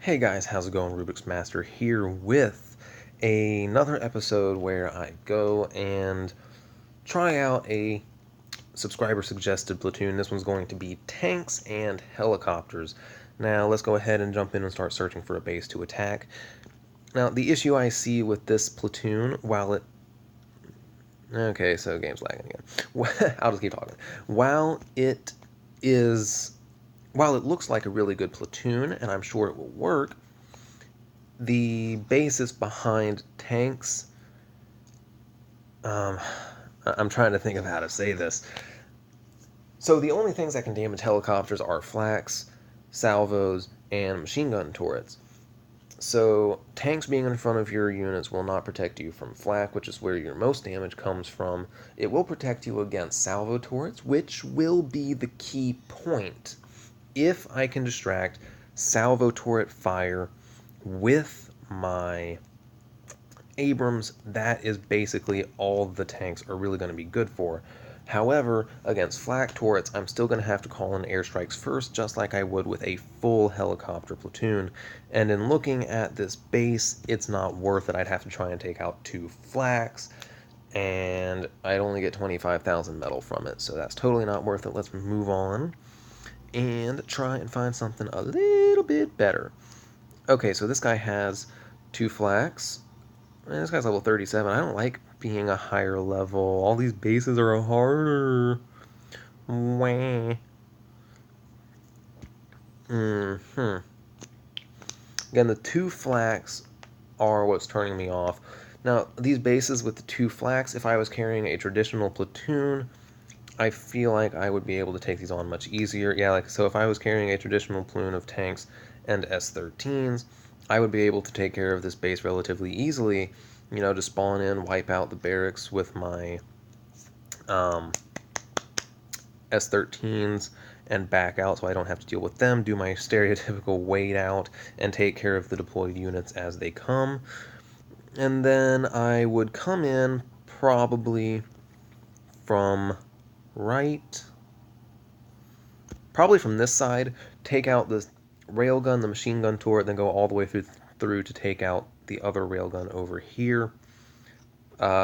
Hey guys, how's it going? Rubik's Master here with another episode where I go and try out a subscriber suggested platoon. This one's going to be tanks and helicopters. Now let's go ahead and jump in and start searching for a base to attack. Now the issue I see with this platoon, while it... Okay, so game's lagging again. I'll just keep talking. While it looks like a really good platoon, and I'm sure it will work, the basis behind tanks, I'm trying to think of how to say this. So the only things that can damage helicopters are flaks, salvos, and machine gun turrets. So tanks being in front of your units will not protect you from flak, which is where your most damage comes from. It will protect you against salvo turrets, which will be the key point. If I can distract salvo turret fire with my Abrams, that is basically all the tanks are really going to be good for. However, against flak turrets, I'm still going to have to call in airstrikes first, just like I would with a full helicopter platoon. And in looking at this base, it's not worth it. I'd have to try and take out 2 flaks, and I'd only get 25,000 metal from it, so that's totally not worth it. Let's move on and try and find something a little bit better. Okay, so this guy has 2 flaks. Man, this guy's level 37. I don't like being a higher level. All these bases are harder. Wah. Again, the 2 flaks are what's turning me off. Now, these bases with the 2 flaks, if I was carrying a traditional platoon, I feel like I would be able to take these on much easier. Yeah, so if I was carrying a traditional platoon of tanks and S-13s, I would be able to take care of this base relatively easily, to spawn in, wipe out the barracks with my S-13s, and back out so I don't have to deal with them, do my stereotypical wait out, and take care of the deployed units as they come. And then I would come in probably from probably from this side, take out the railgun, the machine gun turret, then go all the way through to take out the other railgun over here,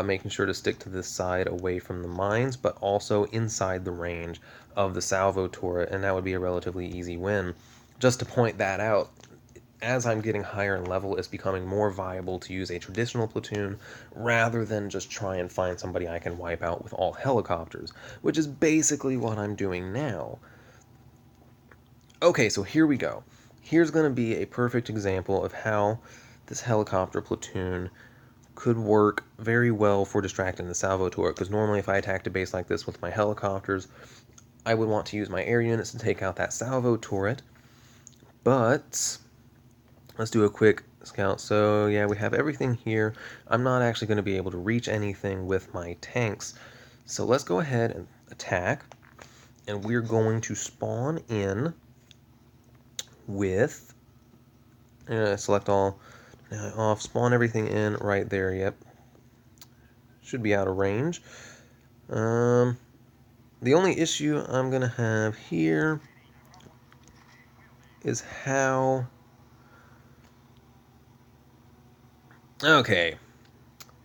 making sure to stick to this side away from the mines, but also inside the range of the salvo turret, and that would be a relatively easy win. Just to point that out, as I'm getting higher in level, it's becoming more viable to use a traditional platoon rather than just try and find somebody I can wipe out with all helicopters, which is basically what I'm doing now. Okay, so here we go. Here's going to be a perfect example of how this helicopter platoon could work very well for distracting the salvo turret, because normally if I attacked a base like this with my helicopters, I would want to use my air units to take out that salvo turret. But let's do a quick scout. So yeah, we have everything here. I'm not actually going to be able to reach anything with my tanks. So let's go ahead and attack. And we're going to spawn in with... select all. Off. Spawn everything in right there. Yep. Should be out of range. The only issue I'm going to have here is how... Okay.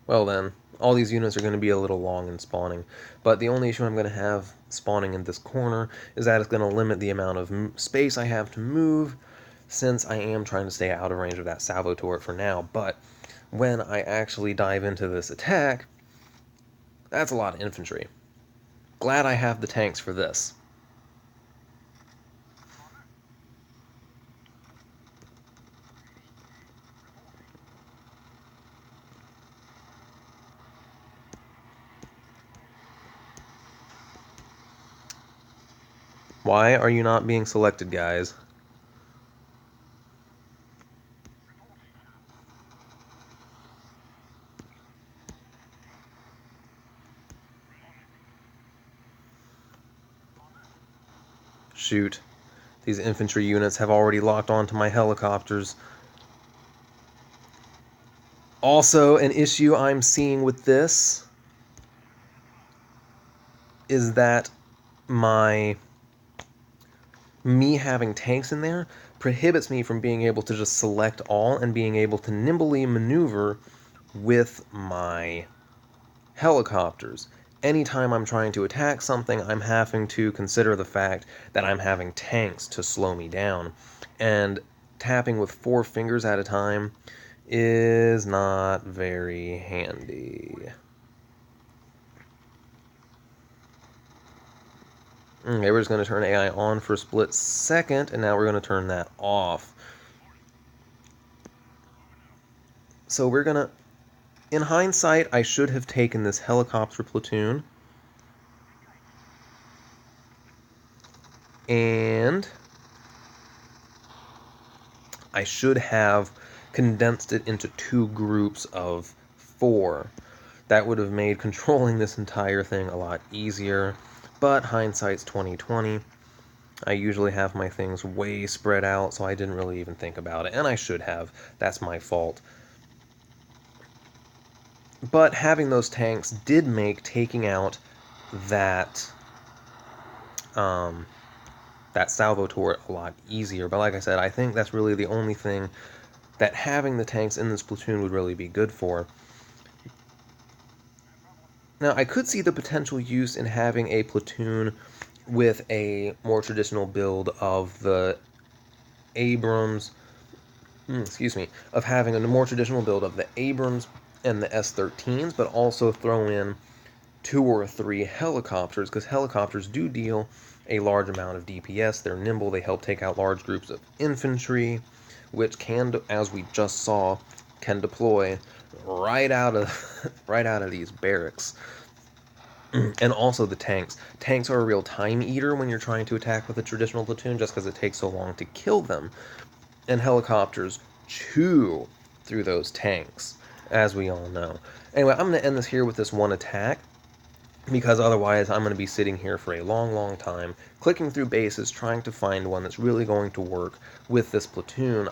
Well then, all these units are going to be a little long in spawning, but the only issue I'm going to have spawning in this corner is that it's going to limit the amount of space I have to move, since I am trying to stay out of range of that salvo turret for now. But when I actually dive into this attack, that's a lot of infantry. Glad I have the tanks for this. Why are you not being selected, guys? Shoot. These infantry units have already locked onto my helicopters. Also, an issue I'm seeing with this is that me having tanks in there prohibits me from being able to just select all and being able to nimbly maneuver with my helicopters. Anytime I'm trying to attack something, I'm having to consider the fact that I'm having tanks to slow me down. And tapping with 4 fingers at a time is not very handy. Okay, we're just going to turn AI on for a split second, and now we're going to turn that off. So we're going to... In hindsight, I should have taken this helicopter platoon. And I should have condensed it into 2 groups of 4. That would have made controlling this entire thing a lot easier. But hindsight's 20/20. I usually have my things way spread out, so I didn't really even think about it. And I should have. That's my fault. But having those tanks did make taking out that that salvo turret a lot easier. But like I said, I think that's really the only thing that having the tanks in this platoon would really be good for. Now, I could see the potential use in having a platoon with a more traditional build of the Abrams, of having a more traditional build of the Abrams and the S-13s, but also throw in 2 or 3 helicopters, because helicopters do deal a large amount of DPS. They're nimble, they help take out large groups of infantry, which can, as we just saw, can deploy right out of these barracks. And also the tanks. Tanks are a real time eater when you're trying to attack with a traditional platoon, just because it takes so long to kill them. And helicopters chew through those tanks, as we all know. Anyway, I'm going to end this here with this one attack, because otherwise I'm going to be sitting here for a long time, clicking through bases, trying to find one that's really going to work with this platoon.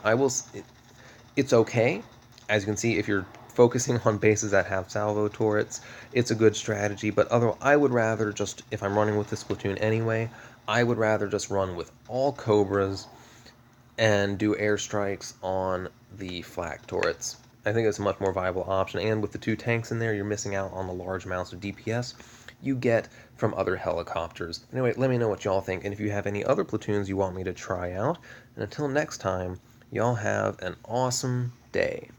It's okay. As you can see, if you're focusing on bases that have salvo turrets, it's a good strategy, but I would rather just, if I'm running with this platoon anyway, I would rather just run with all Cobras and do airstrikes on the flak turrets. I think it's a much more viable option, and with the 2 tanks in there, you're missing out on the large amounts of DPS you get from other helicopters. Anyway, let me know what y'all think, and if you have any other platoons you want me to try out. And until next time, y'all have an awesome day.